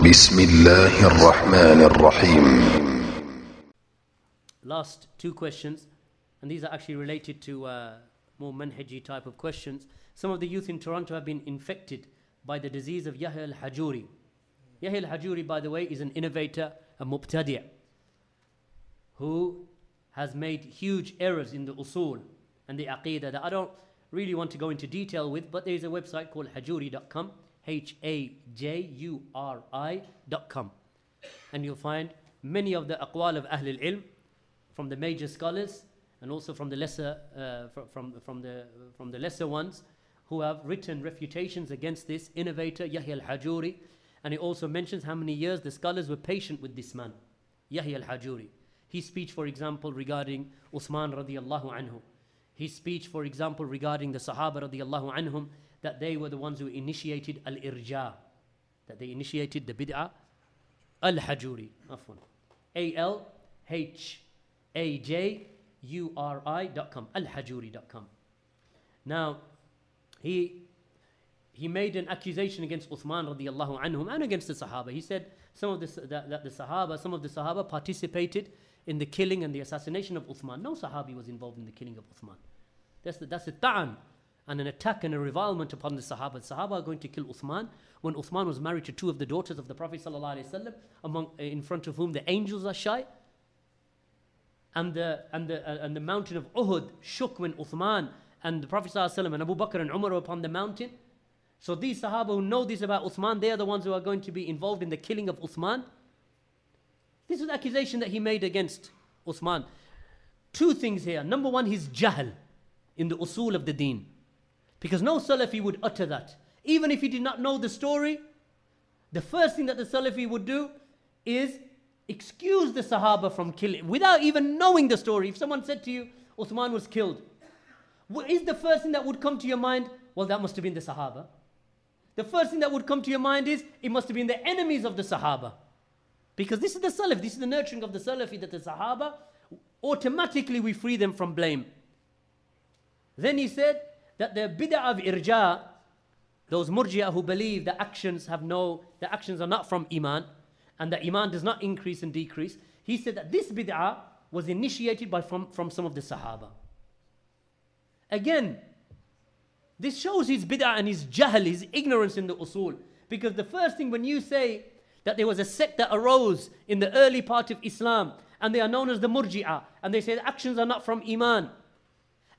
بسم الله الرحمن الرحيم. Last two questions, and these are actually related to more manhaji type of questions. Some of the youth in Toronto have been infected by the disease of Yaḥya al-Hajūrī. Yaḥya al-Hajūrī, by the way, is an innovator, a mubtadi' who has made huge errors in the usul and the aqidah that I don't really want to go into detail with, but there is a website called hajuri.com, Hajuri.com, and you'll find many of the aqwal of Ahl al-Ilm from the major scholars and also from the lesser from the lesser ones who have written refutations against this innovator Yaḥya al-Hajūrī. And it also mentions how many years the scholars were patient with this man, Yaḥya al-Hajūrī. His speech, for example, regarding Uthman radiyallahu anhu. His speech, for example, regarding the Sahaba radiyallahu anhum, that they were the ones who initiated al-irja, that they initiated the bid'ah, al-Hajūrī, al-Hajūrī.com, al-Hajūrī.com. Now, he made an accusation against Uthman radiyallahu anhum and against the Sahaba. He said some of the Sahaba participated in the killing and the assassination of Uthman. No Sahabi was involved in the killing of Uthman. That's a ta'an and an attack and a revilement upon the Sahaba. The Sahaba are going to kill Uthman when Uthman was married to two of the daughters of the Prophet sallallahu alaihi wasallam, in front of whom the angels are shy. And the mountain of Uhud shook when Uthman and the Prophet sallallahu alaihi wasallam and Abu Bakr and Umar were upon the mountain. So these Sahaba who know this about Uthman, they are the ones who are going to be involved in the killing of Uthman. This is the accusation that he made against Uthman. Two things here. Number one, his jahl in the usul of the deen. Because no Salafi would utter that. Even if he did not know the story, the first thing that the Salafi would do is excuse the Sahaba from killing, without even knowing the story. If someone said to you, Uthman was killed, what is the first thing that would come to your mind? Well, that must have been the Sahaba. The first thing that would come to your mind is, it must have been the enemies of the Sahaba. Because this is the Salaf, this is the nurturing of the Salafi, that the Sahaba, automatically we free them from blame. Then he said that the bid'ah of irja, those murji'ah who believe the actions are not from Iman, and that Iman does not increase and decrease, he said that this bid'ah was initiated from some of the Sahaba. Again, this shows his bid'ah and his jahl, his ignorance in the usul. Because the first thing, when you say that there was a sect that arose in the early part of Islam, and they are known as the murji'ah, and they say the actions are not from Iman,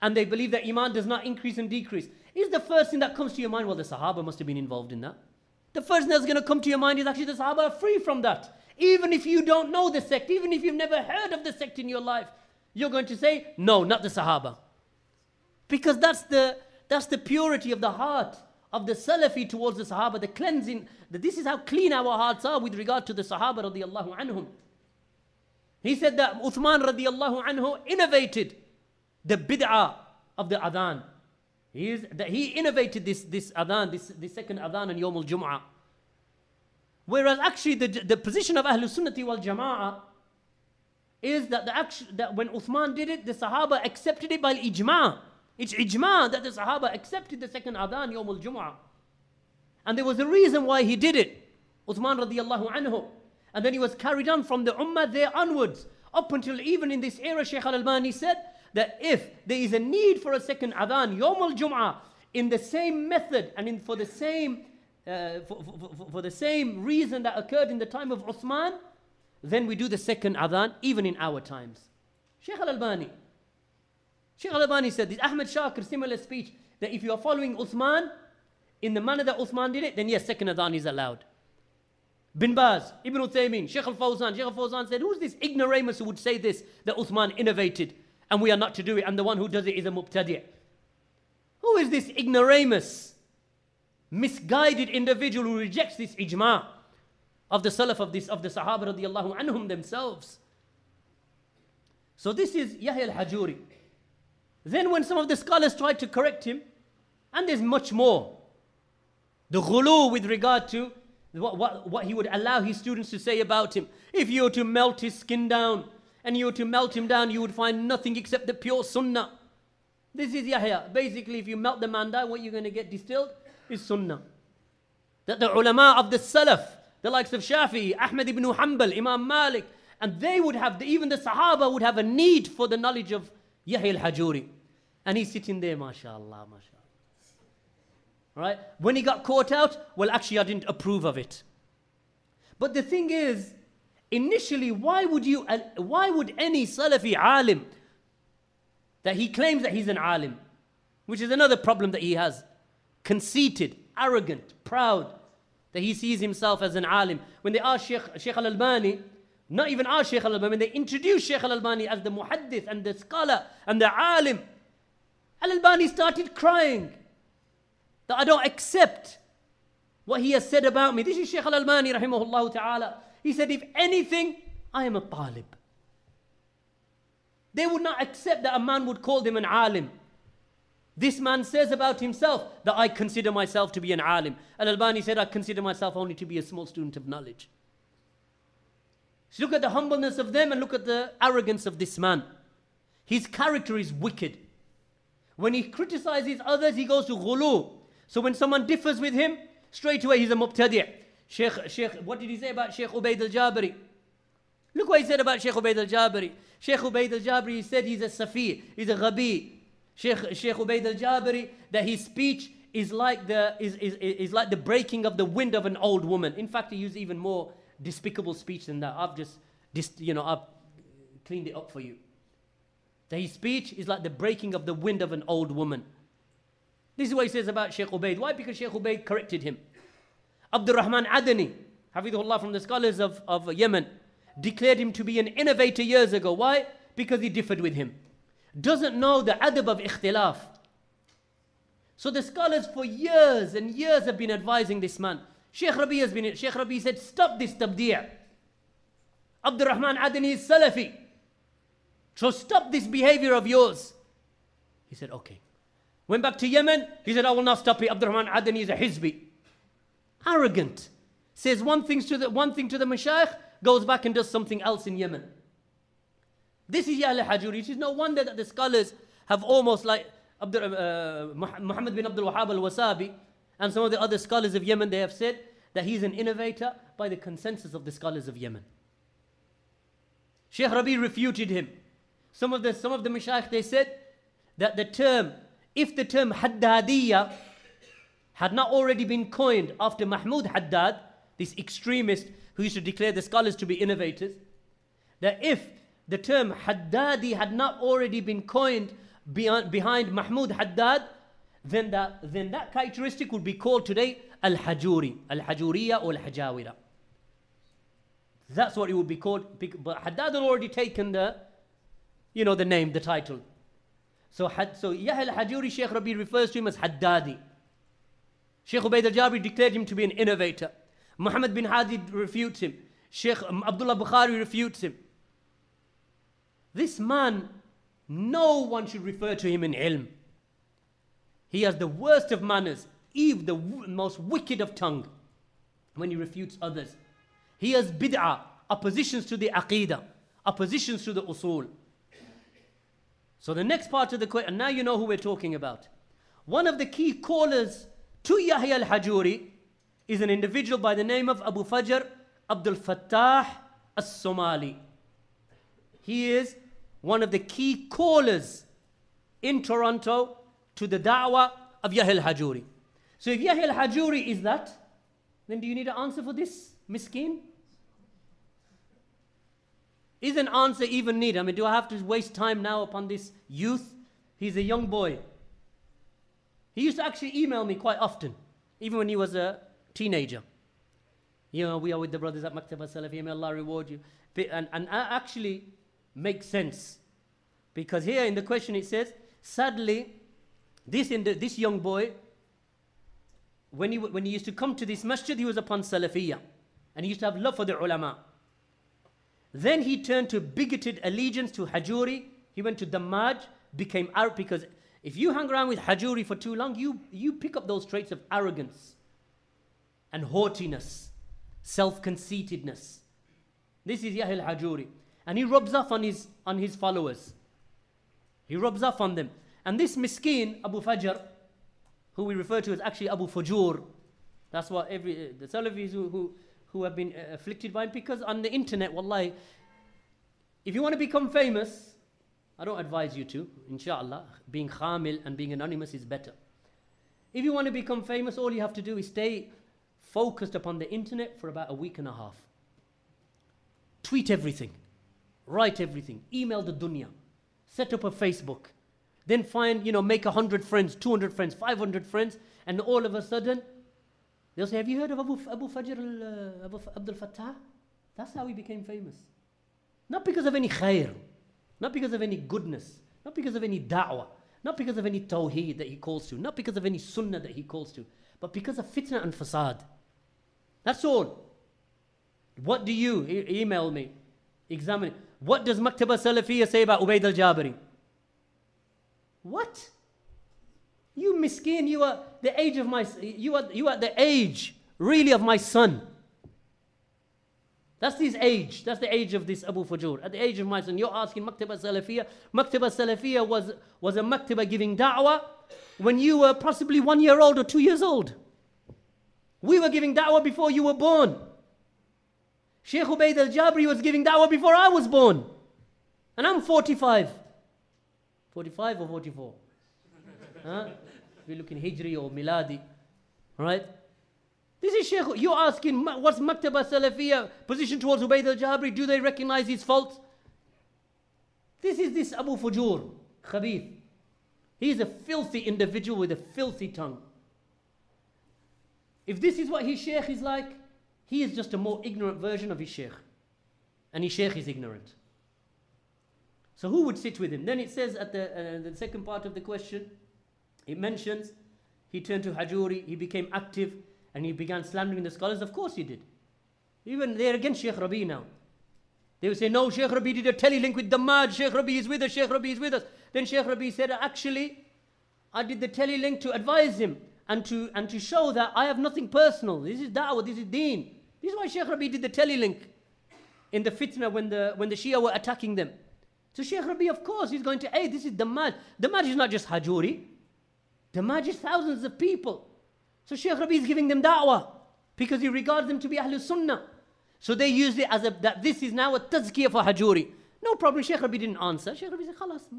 and they believe that Iman does not increase and decrease, is the first thing that comes to your mind, well, the Sahaba must have been involved in that. The first thing that's going to come to your mind is actually the Sahaba are free from that. Even if you don't know the sect, even if you've never heard of the sect in your life, you're going to say, no, not the Sahaba. Because that's the purity of the heart of the Salafi towards the Sahaba, the cleansing. This is how clean our hearts are with regard to the Sahaba radiyallahu anhum. He said that Uthman radiyallahu anhu innovated the bid'ah of the adhan. He innovated this adhan, this second adhan on Yawm al-Jum'ah. Whereas actually the position of Ahlul Sunnati wal Jama'ah is that when Uthman did it, the Sahaba accepted it by ijma'. It's ijma' that the Sahaba accepted the second adhan Yawm al-Jum'ah. And there was a reason why he did it, Uthman radiyallahu anhu. And then he was carried on from the ummah there onwards, up until even in this era, Shaykh al-Albani said that if there is a need for a second adhan Yawm al-Jum'ah in the same method and for the same reason that occurred in the time of Uthman, then we do the second adhan even in our times. Shaykh al-Albani said this. Ahmed Shakir, similar speech, that if you are following Uthman in the manner that Uthman did it, then yes, second adhan is allowed. Bin Baz, Ibn Uthaymeen, Shaykh al-Fawzan said, who's this ignoramus who would say this, that Uthman innovated and we are not to do it, and the one who does it is a mubtadi'? Who is this ignoramus, misguided individual who rejects this ijma' of the Salaf of the Sahaba radiyallahu anhum themselves? So this is Yaḥya al-Hajūrī. Then when some of the scholars tried to correct him, and there's much more, the ghulu with regard to what he would allow his students to say about him. If you were to melt his skin down, and you were to melt him down, you would find nothing except the pure sunnah. This is Yaḥya. Basically, if you melt the man down, what you're going to get distilled is sunnah. That the ulama of the Salaf the likes of Shafi'i, Ahmad ibn Hanbal, Imam Malik, and they would have, even the Sahaba would have a need for the knowledge of Yaḥya al-Hajūrī. And he's sitting there, mashallah, mashallah. Right? When he got caught out, well, actually, I didn't approve of it. But the thing is, initially, why would any Salafi alim, that he claims that he's an alim, which is another problem that he has, conceited, arrogant, proud, that he sees himself as an alim. When they ask Shaykh al-Albani, not even ask Shaykh al-Albani, when they introduce Shaykh al-Albani as the muhaddith and the scholar and the alim, al-Albani started crying that I don't accept what he has said about me. This is Shaykh al-Albani rahimahullah ta'ala. He said, if anything, I am a talib. They would not accept that a man would call them an alim. This man says about himself that I consider myself to be an alim. Al-Albani said, I consider myself only to be a small student of knowledge. So look at the humbleness of them and look at the arrogance of this man. His character is wicked. When he criticizes others, he goes to ghulu. So when someone differs with him, straight away he's a mubtadi'. What did he say about Shaykh Ubayd al-Jabari? Look what he said about Shaykh Ubayd al-Jabari. Shaykh Ubayd al-Jabari, he said he's a safi, he's a ghabi. Shaykh Ubayd al-Jabari, that his speech is like the breaking of the wind of an old woman. In fact, he used even more despicable speech than that. I've cleaned it up for you. That his speech is like the breaking of the wind of an old woman. This is what he says about Shaykh Ubayd. Why? Because Shaykh Ubayd corrected him. Abdurrahman Adani, Hafidhullah, from the scholars of Yemen, declared him to be an innovator years ago. Why? Because he differed with him. Doesn't know the adab of ikhtilaf. So the scholars for years and years have been advising this man. Shaykh Rabi said, stop this tabdi'. Abdurrahman Adani is Salafi. So stop this behavior of yours. He said, okay. Went back to Yemen. He said, I will not stop it. Abdurrahman Adani is a ḥizbī. Arrogant. Says one thing to the mashayikh, goes back and does something else in Yemen. This is Yaḥya al-Hajūrī. It is no wonder that the scholars have almost like Muhammad bin Abdul Wahhab al-Wasabi and some of the other scholars of Yemen, they have said that he's an innovator by the consensus of the scholars of Yemen. Shaykh Rabi refuted him. Some of the mashayikh, they said that if the term Haddadiyya had not already been coined after Mahmud Haddad, this extremist who used to declare the scholars to be innovators, that if the term Haddadi had not already been coined behind Mahmud Haddad, then that characteristic would be called today al-Hajūrī, al-Hajūriyya or al-Hajāwira. That's what it would be called. But Haddad had already taken the name, the title. So Yaḥya al-Hajūrī, Shaykh Rabi refers to him as Haddadi. Shaykh Ubayd al-Jabari declared him to be an innovator. Muhammad bin Hadi refutes him. Shaykh Abdullah Bukharī refutes him. This man, no one should refer to him in ilm. He has the worst of manners, even the most wicked of tongue when he refutes others. He has bid'ah, oppositions to the aqeedah, oppositions to the usul. So the next part of the question, and now you know who we're talking about. One of the key callers to Yaḥya al-Hajūrī is an individual by the name of Abu Fajr al-Fattaḥ al-Somali. He is one of the key callers in Toronto to the da'wah of Yaḥya al-Hajūrī. So if Yaḥya al-Hajūrī is that, then do you need an answer for this miskin? Is an answer even needed? I mean, do I have to waste time now upon this youth? He's a young boy. He used to actually email me quite often, even when he was a teenager. We are with the brothers at Maktab al-Salafi, may Allah reward you. And actually makes sense. Because here in the question it says, sadly, this young boy, when he used to come to this masjid, he was upon Salafiyya. And he used to have love for the ulama. Then he turned to bigoted allegiance to Hajūrī. He went to Dammaj, became Arab, because if you hang around with Hajūrī for too long, you pick up those traits of arrogance and haughtiness, self-conceitedness. This is Yaḥya al-Hajūrī. And he rubs off on his followers. He rubs off on them. And this miskin, Abu Fajr, who we refer to as actually Abu Fujūr, that's what the Salafis who have been afflicted by it, because on the internet, wallahi, if you want to become famous, I don't advise you to, inshallah. Being khamil and being anonymous is better. If you want to become famous, all you have to do is stay focused upon the internet for about a week and a half. Tweet everything, write everything, email the dunya, set up a Facebook, then find, make 100 friends, 200 friends, 500 friends, and all of a sudden, they'll say, have you heard of Abu Fajr Ābd al-Fattaḥ? That's how he became famous. Not because of any khair, not because of any goodness, not because of any da'wah, not because of any tawheed that he calls to, not because of any sunnah that he calls to, but because of fitna and fasad. That's all. What do you, email me, examine it. What does Maktaba Salafiyya say about Ubayd al-Jabari? What? You miskin, you are the age of my, you are the age, really, of my son. That's his age. That's the age of this Abu Fujūr. At the age of my son, you're asking Maktaba Salafiyya. Maktaba Salafiyya was a maktaba giving da'wah when you were possibly 1 year old or 2 years old. We were giving da'wah before you were born. Sheikh Ubayd al-Jabari was giving da'wah before I was born. And I'm 45. 45 or 44? Huh? We're looking Hijri or Miladi. Right? This is Sheikh. You're asking, what's Maktaba Salafiyya position towards Ubayd al-Jabari? Do they recognize his faults? This is this Abu Fujūr, Khabith. He is a filthy individual with a filthy tongue. If this is what his Sheikh is like, he is just a more ignorant version of his Sheikh. And his Sheikh is ignorant. So who would sit with him? Then it says at the second part of the question, it mentions he turned to Hajūrī, he became active, and he began slandering the scholars. Of course he did. Even they're against Sheikh Rabi now. They would say, no, Sheikh Rabi did a telelink with Dammaj, Sheikh Rabi is with us, Sheikh Rabi is with us. Then Sheikh Rabi said, actually, I did the telelink to advise him and to show that I have nothing personal. This is da'wah, this is deen. This is why Sheikh Rabi did the telelink in the fitna when the Shia were attacking them. So Sheikh Rabi, of course, he's going to, hey, this is Dammaj. Dammaj is not just Hajūrī. Dammaj is thousands of people. So Sheikh Rabi is giving them da'wah because he regards them to be Ahlul Sunnah. So they used it as that this is now a tazkiyah for Hajūrī. No problem, Sheikh Rabi didn't answer. Sheikh Rabi said, khalas,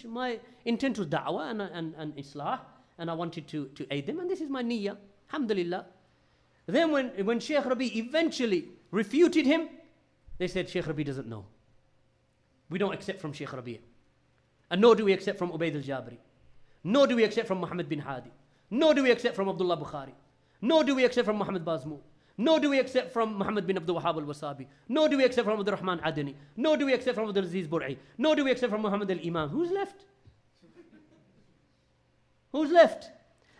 my intent was da'wah and islah, and I wanted to aid them, and this is my niyyah. Alhamdulillah. Then when Sheikh Rabi eventually refuted him, they said, Sheikh Rabi doesn't know. We don't accept from Sheikh Rabi. And nor do we accept from Ubayd al-Jabari. Nor do we accept from Muhammad bin Hadi. Nor do we accept from Abdullah Bukharī. Nor do we accept from Muhammad Bazmul. Nor do we accept from Muhammad bin Abdul Wahhab al-Wasabi. Nor do we accept from Abdul Rahman Adani. Nor do we accept from Abdul Aziz Bur'i. Nor do we accept from Muhammad al-Imam. Who's left? Who's left?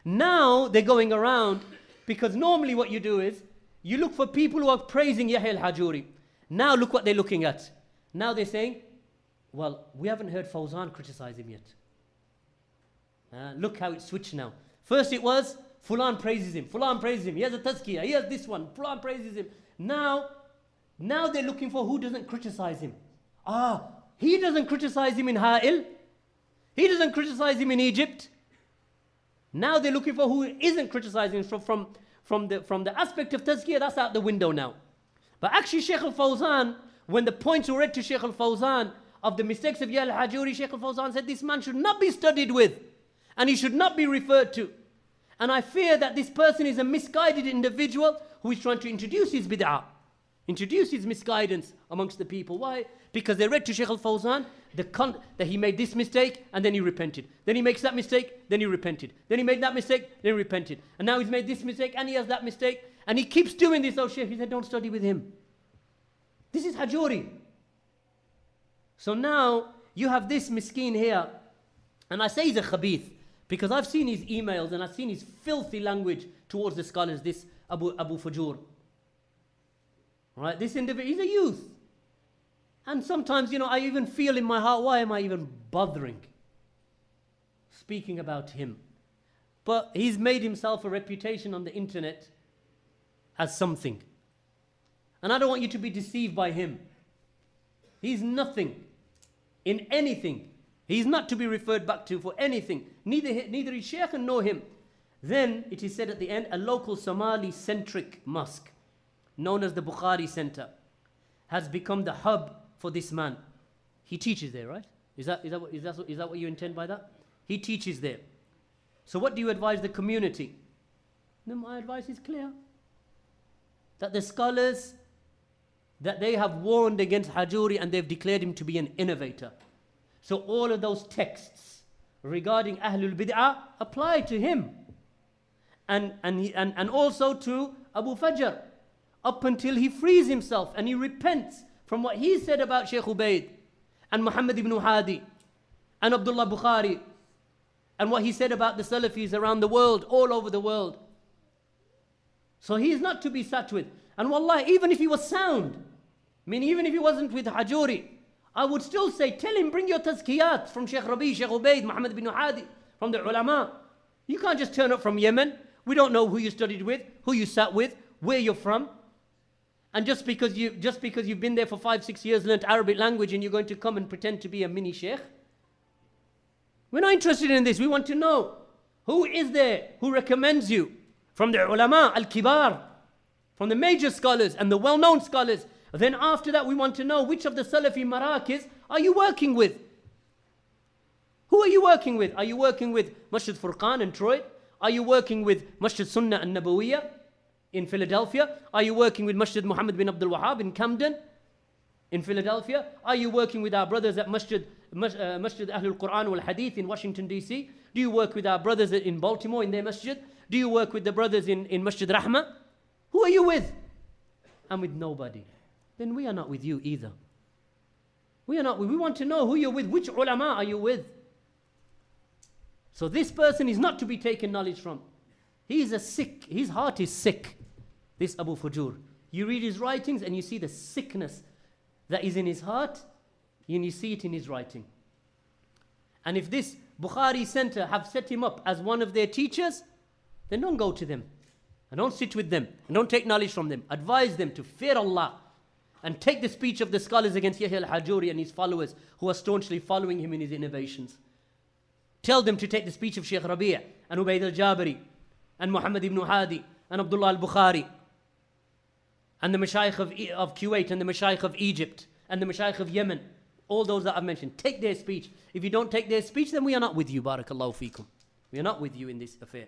Now they're going around, because normally what you do is you look for people who are praising Yaḥya al-Hajūrī. Now look what they're looking at. Now they're saying, well, we haven't heard Fawzan criticize him yet. Look how it switched now. First it was, Fulan praises him, Fulan praises him, he has a tazkiyah, he has this one, Fulan praises him. Now they're looking for who doesn't criticize him. He doesn't criticize him in Ha'il. He doesn't criticize him in Egypt. Now they're looking for who isn't criticizing from the aspect of tazkiyah. That's out the window now. But actually Shaykh al-Fawzan, when the points were read to Shaykh al-Fawzan of the mistakes of Yaḥya al-Hajūrī, Shaykh al-Fawzan said this man should not be studied with and he should not be referred to. And I fear that this person is a misguided individual who is trying to introduce his bid'ah, introduce his misguidance amongst the people. Why? Because they read to Shaykh al-Fawzan that he made this mistake and then he repented. Then he makes that mistake, then he repented. Then he made that mistake, then he repented. And now he's made this mistake and he has that mistake. And he keeps doing this. Oh, Shaykh, he said, don't study with him. This is Hajūrī. So now you have this miskin here. And I say he's a khabith because I've seen his emails and I've seen his filthy language towards the scholars, this Abu Fujūr. Right? This individual, he's a youth. And sometimes, I even feel in my heart, why am I even bothering speaking about him? But he's made himself a reputation on the internet as something. And I don't want you to be deceived by him. He's nothing in anything. He's not to be referred back to for anything. Neither his Shaykh nor him. Then it is said at the end, a local Somali-centric mosque. known as the Bukharī Centre, has become the hub for this man. He teaches there, right? Is that what you intend by that? He teaches there. So what do you advise the community? No, my advice is clear. That the scholars, that they have warned against Hajūrī and they've declared him to be an innovator. So all of those texts regarding Ahlul Bid'ah apply to him. And also to Abu Fajr, up until he frees himself and he repents from what he said about Shaykh Ubaid and Muhammad ibn Hadi and Abdullah Bukhari and what he said about the Salafis around the world, all over the world. So he is not to be sat with. And wallahi, even if he was sound, I mean, even if he wasn't with Hajūrī, I would still say, tell him, bring your tazkiyat from Shaykh Rabi, Shaykh Ubaid, Muhammad ibn Hadi, from the ulama. You can't just turn up from Yemen. We don't know who you studied with, who you sat with, where you're from. And just because you've been there for 5-6 years, learnt Arabic language, and you're going to come and pretend to be a mini sheikh. We're not interested in this. We want to know who is there who recommends you from the ulama, al-kibar, from the major scholars and the well-known scholars. Then after that, we want to know which of the Salafi Marakis are you working with? Who are you working with? Are you working with Masjid Furqan in Troy? Are you working with Masjid Sunnah and Nabawiyah in Philadelphia? Are you working with Masjid Muhammad bin Abdul Wahhab in Camden in Philadelphia? Are you working with our brothers at Masjid Ahlul Quran wal Hadith in Washington DC? Do you work with our brothers in Baltimore in their masjid? Do you work with the brothers in Masjid Rahmah? Who are you with? I'm with nobody. Then we are not with you either. We want to know who you're with. Which ulama are you with? So this person is not to be taken knowledge from. He is sick. His heart is sick. This Abu Fujūr. You read his writings and you see the sickness that is in his heart, and you see it in his writing. And if this Bukharī Centre have set him up as one of their teachers, then don't go to them. And don't sit with them. And don't take knowledge from them. Advise them to fear Allah. And take the speech of the scholars against Yaḥya al-Hajūrī and his followers who are staunchly following him in his innovations. Tell them to take the speech of Shaykh Rabi' and Ubaid al-Jabari and Muhammad ibn Hadi and Abdullah al-Bukhari and the Mashayikh of Kuwait and the Mashayikh of Egypt and the Mashayikh of Yemen. All those that I've mentioned. Take their speech. If you don't take their speech, then we are not with you. Barakallahu feekum. We are not with you in this affair.